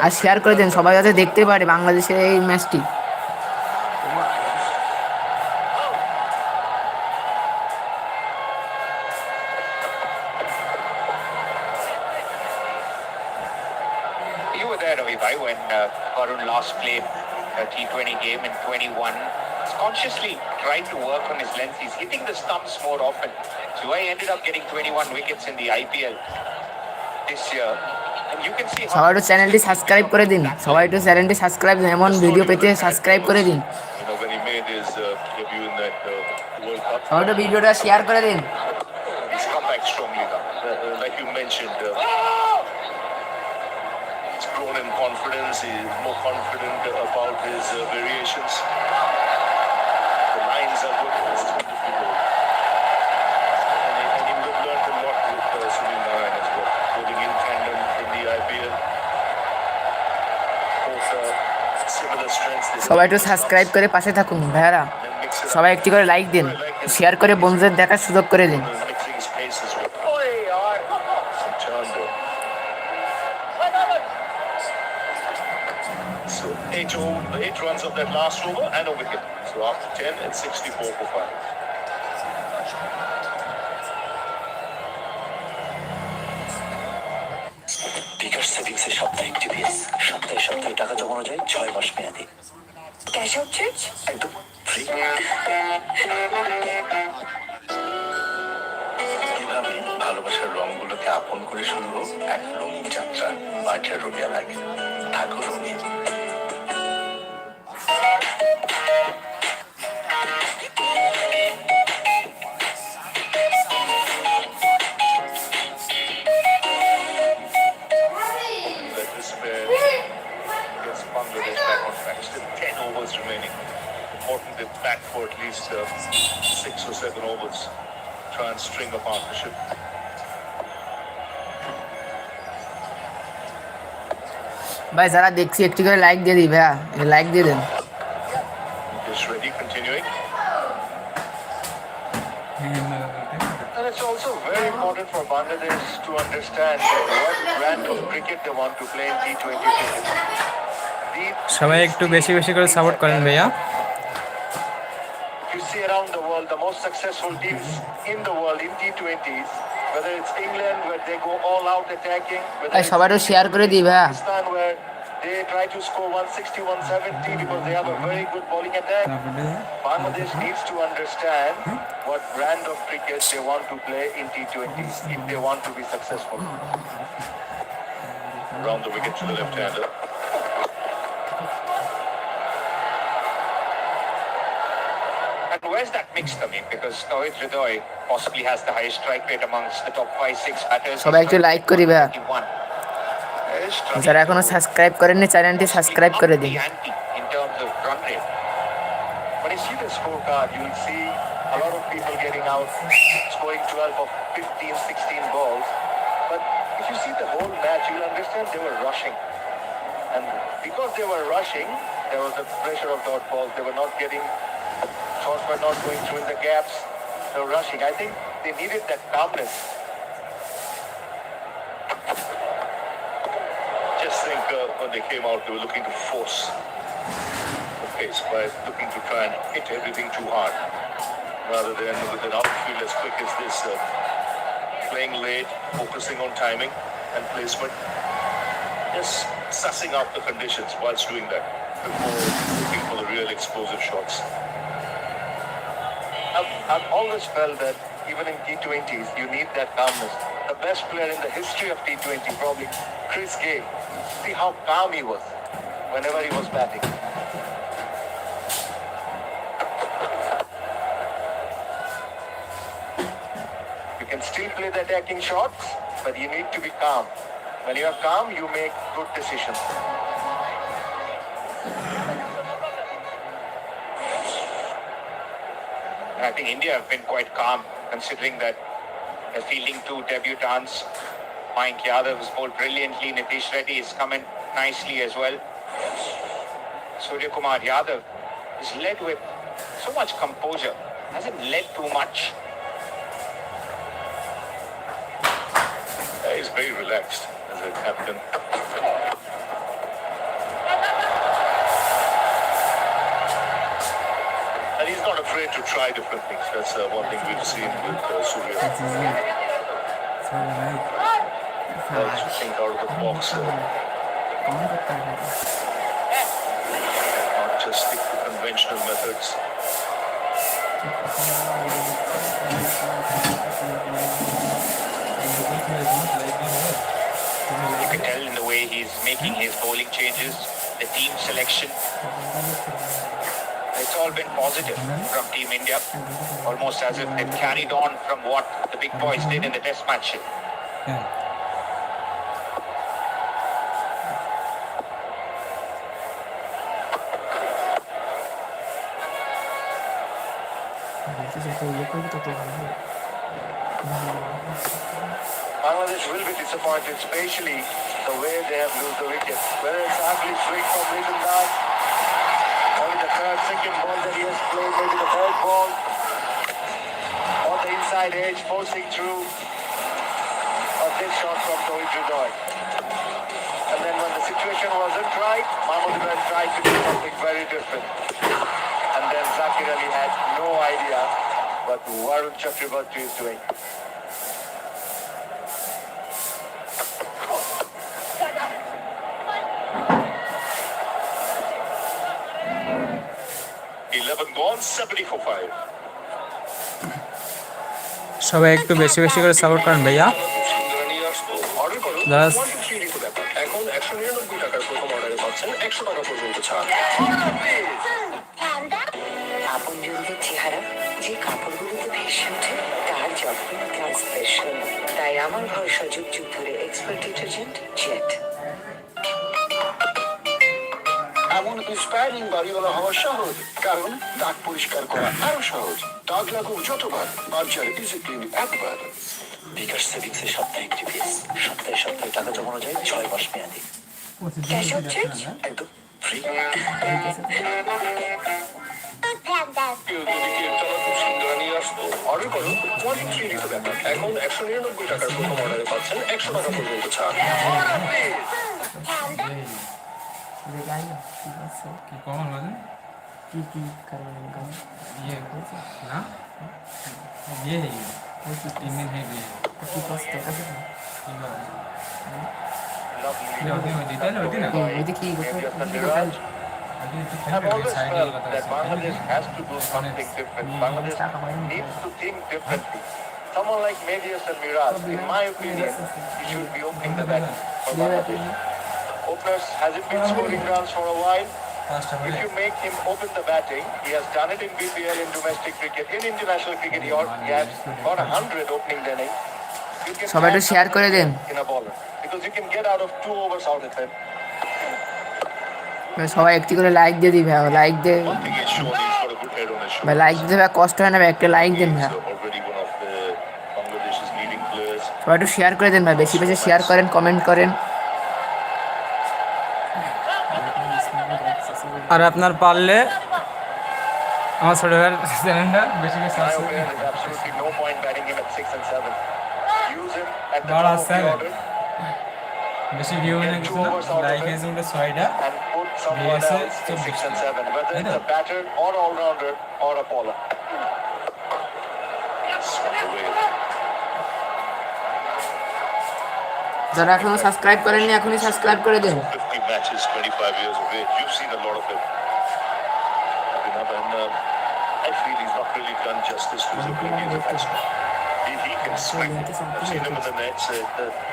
F: আর share করে দেন, সবাই যাতে দেখতে পারে বাংলাদেশের এই ম্যাচটি।
H: You were there, Ravi bhai, when Varun last played a T20 game in 21. He's consciously trying to work on his length. He's hitting the stumps more often. So I ended up getting 21 wickets in the IPL this year. And you can see
F: সবাই একটু চ্যানেলটি subscribe করে দিন, সবাই একটু চ্যানেলটি subscribe এমন video পেতে সাবস্ক্রাইব করে দিন,
J: You know, when he made his debut in that World Cup,
F: সবাই একটু ভিডিওটা শেয়ার করে দিন।
J: he's come back strongly now. Like you mentioned, he's grown in confidence. He's more confident about his variations. The lines are good. It's beautifully bowled. And he would have learned a lot with Sunil Narayan as well. Bowling in tandem in the IPL. Both similar strengths.
F: সবাই একটু subscribe করে পাশে থাকুন ভাইয়ারা, সবাই একটি করে like দিন, শেয়ার করে বন্ধুদের দেখার সুযোগ করে দিন।
J: Mixing his pace as well. Some Chandra. So 8 runs of that last over and a wicket. So after 10, it's 64 for 5.
I: BKash savings এর সাপ্তাহিক টিপিএস, সপ্তাহে টাকা জমানো যায় 6 মাস মেয়াদি,
E: ক্যাশ আউট চার্জ
I: একদম ফ্রি। এভাবে ভালোবাসার রঙগুলোকে আপন করে শুরু হোক এক রঙিন যাত্রা। বাচ্চা রোগিয়া লাগে, থাকো রঙিন।
J: That despair against Bangladesh back on track. Still 10 overs remaining. Important to back for at least 6 or 7 overs. Try and string a partnership.
F: ভাই যারা দেখছি একটি করে লাইক দিয়ে দিই ভাইয়া, লাইক দিয়ে দেন।
J: Is ready, continuing.
C: And it's also very important for Bangladesh to understand what brand of cricket they want to play in T20 cricket.
G: সবাই একটু বেশি বেশি করে সাপোর্ট করেন ভাইয়া।
C: You see around the world, the most successful teams in the world in T20s, whether it's England where they go all out attacking, whether
F: ভাই সবাই একটু শেয়ার করে দিই ভাইয়া।
C: Pakistan where they try to score 160, 170 because they have a very good bowling attack. Bangladesh needs to understand what brand of cricket they want to play in T20s if they want to be successful.
J: Round the wicket to the left-hander.
H: And where's that mix coming? Because Tawhid Hridoy possibly has the highest strike rate amongst the top 5-6 batters.
F: সবাই একটু like করি ভাইয়া,
H: 31.
F: যারা এখনো subscribe করেননি চ্যানেলটি subscribe করে দিন।
H: In terms of run rate.
C: When you see the scorecard, you'll see a lot of people getting out, scoring 12 of 15, 16 balls. But if you see the whole match, you'll understand they were rushing. And because they were rushing, there was the pressure of dot balls. They were not getting, shots were not going through in the gaps. They were rushing. I think they needed that calmness.
J: Just think when they came out, they were looking to force the pace by looking to try and hit everything too hard, rather than with an outfield as quick as this, playing late, focusing on timing and placement, just sussing out the conditions whilst doing that before looking for the real explosive shots.
C: I've always felt that even in T20s, you need that calmness. The best player in the history of T20, probably Chris Gayle. See how calm he was whenever he was batting. You can still play the attacking shots, but you need to be calm. When you are calm, you make good decisions.
H: I think India have been quite calm, considering that they're fielding two debutants. Mayank Yadav has bowled brilliantly. Nitish Reddy has come in nicely as well. Surya Kumar Yadav is led with so much composure. Hasn't led too much.
J: He's very relaxed as a captain. And he's not afraid to try different things. That's one thing we've seen with Surya. Like to think out of the box. Not just stick to conventional methods.
H: You can tell in the way he's making his bowling changes, the team selection. It's all been positive from Team India, almost as if they've carried on from what the big boys did in the test match.
C: Bangladesh will be disappointed, especially the way they have lost the wicket. Whether it's hardly swing from middle down, or the second ball that he has played, maybe the third ball, or the inside edge forcing through, or this shot from Rohit Ridoy. And then when the situation wasn't right, Mahmood Ibrahim tried to do something very different. And then Zakir Ali had no idea what Varun Chakrabarti is doing.
J: Gone 70 for 5.
G: সবাই একটু বেশি বেশি করে support করেন ভাইয়া। Just
I: এখন 199 টাকার প্রথম অর্ডারে পাচ্ছেন 100 টাকা পর্যন্ত ছাড়।
E: আপনজনদের চেহারা যে কাপড়গুলোতে ভেসে ওঠে তার যত্ন তার স্পেশাল। তাই আমার ভরসা যুগ যুগ ধরে এক্সপার্ট ডিটারজেন্ট জেট।
D: এমন ইন্সপায়ারিং বাড়িওয়ালা হওয়া সহজ, কারণ দাগ পরিষ্কার করা আরো সহজ। দাগ লাগুক যতবার, বার্জার ইজি ক্লিন একবার।
I: বিকাশ সেভিংসের সাপ্তাহিক টিপিএস, সপ্তাহে সপ্তাহে টাকা জমানো যায় 6 মাস মেয়াদি।
E: ক্যাশ আউট চেঞ্জ
I: একদম ফ্রি। অর্ডার করুন 1 লিটার ব্যাপার। এখন 199 টাকার প্রথম অর্ডারে পাচ্ছেন 100 টাকা পর্যন্ত ছাড়।
B: কি কমন মানে ये ना ये है वो 3 दिन है ये
C: I've always felt that Bangladesh has to do something different. Bangladesh needs to think differently. Someone like Medius and Miraj, in my opinion, he should be opening the batting for Bangladesh. Openers hasn't been scoring runs for a while. If you make him open the batting, he has done it in BPL, in domestic cricket, in international cricket. He has got 100 opening the innings. You can
F: সবাই একটু share করে দেন
C: in a bowler because you can get out of 2 overs out of him.
F: সবাই একটি করে like দিয়ে দিই ভাই, like দিয়ে
J: One thing is sure, he's got a good head on his
F: ভাই, লাইক দিতে ভাই কষ্ট হয় না ভাই, একটা লাইক দেন ভাই।
J: already one of the Bangladesh's leading players.
F: সবাই একটু শেয়ার করে দেন ভাই, বেশি বেশি শেয়ার করেন, কমেন্ট করেন।
G: আর আপনার পারলে আমার ছোট ভাইয়ের চ্যানেলটা বেশি করে
J: My
G: subscribe
J: opinion, there's absolutely no point batting him at 6 and 7. Use him at the
G: Ball
J: top
G: at
J: of the
G: 7.
J: order
G: বেশি ভিউ হয়ে
J: Get
G: গেছে
J: 2
G: না
J: overs out
G: like
J: of it
G: হয়েছে ওটা 6টা
J: and put someone
G: Yes, sir.
J: else in 6 and 7, whether
G: I
J: it's
G: know.
J: a batter or all-rounder or a bowler. Swung away.
F: যারা এখনো subscribe করেননি এখনই সাবস্ক্রাইব করে দিন
J: 50 matches, 25 years of age. You've seen a lot of it. And I feel he's not really done justice to his ability as a batsman. He can swing. I've seen him in the nets.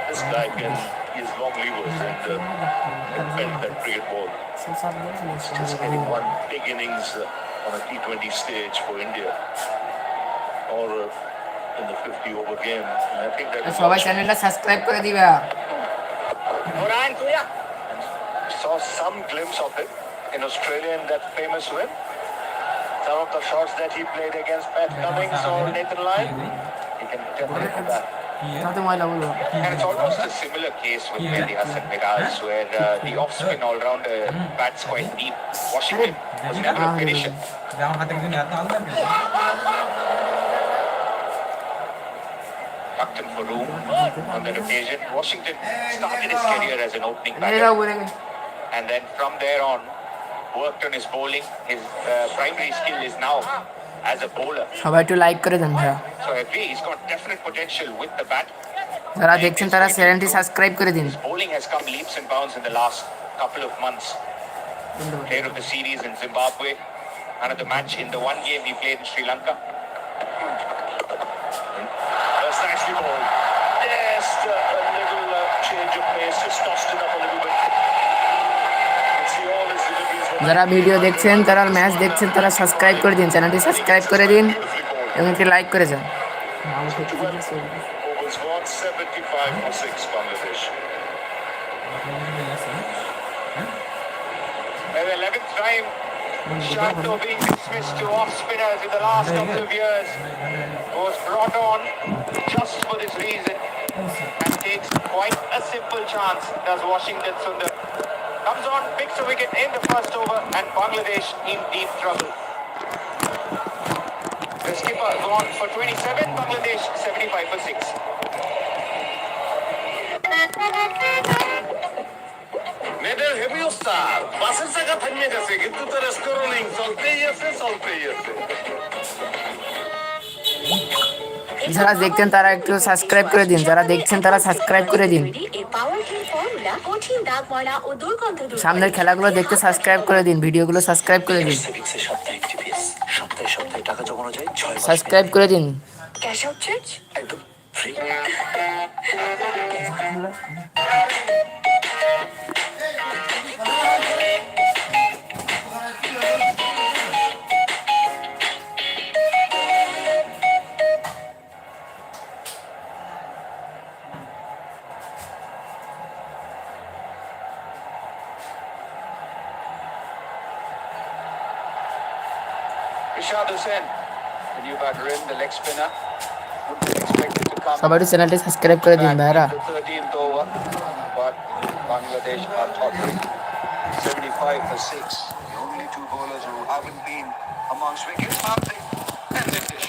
J: This guy he has long levers and can bend that cricket ball. Just getting one big innings on a T20 stage for India or in the 50-over game. And I think that will
F: সবাই
J: also-
F: চ্যানেলটা subscribe করে দিবা
C: Saw some glimpse of it in Australia in that famous win. Some of the shots that he played against Pat Cummins or Nathan Lyon, he can definitely do that.
F: তাতে ময়লা বলবো
H: And it's almost a similar case with Mehdi Hassan Miraz, where the off-spin all-rounder bats quite deep. Washington was never a finisher.
B: আমার হাতে কিছু নেই এত আলাদা
H: Tucked in for room on that occasion. Washington started his career as an opening
F: এরাও
H: batter,
F: বলে গেছে
H: and then from there on worked on his bowling. His primary skill is now as a bowler.
F: সবাই একটু like করে দেন ভাইয়া
H: So I agree, he's got definite potential with the bat.
F: যারা দেখছেন তারা চ্যানেলটি সাবস্ক্রাইব করে দিন
H: His bowling has come leaps and bounds in the last couple of months. Player of the series in Zimbabwe, man of the match in the one game he played in Sri Lanka.
J: That's nicely bowled. Just a little change of pace, just tossed it up a little bit. You can see all his deliveries.
F: যারা video দেখছেন তারা match দেখছেন তারা subscribe করে দিন চ্যানেলটি subscribe করে দিন এবং একটি লাইক করে যান
J: Overs gone, 75 for 6 Bangladesh.
H: At the 11th time, Shanto being dismissed to off spinners in the last couple of years was brought on just for this reason and takes quite a simple chance. Does Washington Sundar comes on, picks a wicket in the first over, and Bangladesh in deep trouble. The skipper gone for 27, Bangladesh 75 for 6.
J: মেয়েদের heavy ওস্তাদ বাসের চাকা থামিয়ে গেছে কিন্তু তার scoring চলতেই আছে
F: যারা দেখছেন তারা একটু সাবস্ক্রাইব করে দিন যারা দেখছেন তারা সাবস্ক্রাইব করে দিন
K: এই পাওয়ারফুল ফর্মুলা কঠিন দাগ ময়লা ও দুর্গন্ধ দূর করে।
F: সামনের খেলাগুলো দেখতে সাবস্ক্রাইব করে দিন ভিডিওগুলো সাবস্ক্রাইব করে দিন
I: সেভিংসের সাপ্তাহিক টিপিএস সপ্তাহে সপ্তাহে টাকা জমানো যায় 6 মাস
F: সাবস্ক্রাইব করে দিন
K: ক্যাশ আউট চার্জ
I: একদম free
A: Rishad Hussain, the new batter in, the leg spinner. Wouldn't have expected to come
F: সবাই একটু চ্যানেলটি সাবস্ক্রাইব করে দিন
A: back
F: ভাইরা
A: in the 13th over, but Bangladesh are topping 75 for 6. The only two bowlers who haven't been amongst wickets, Hardik and Nitish.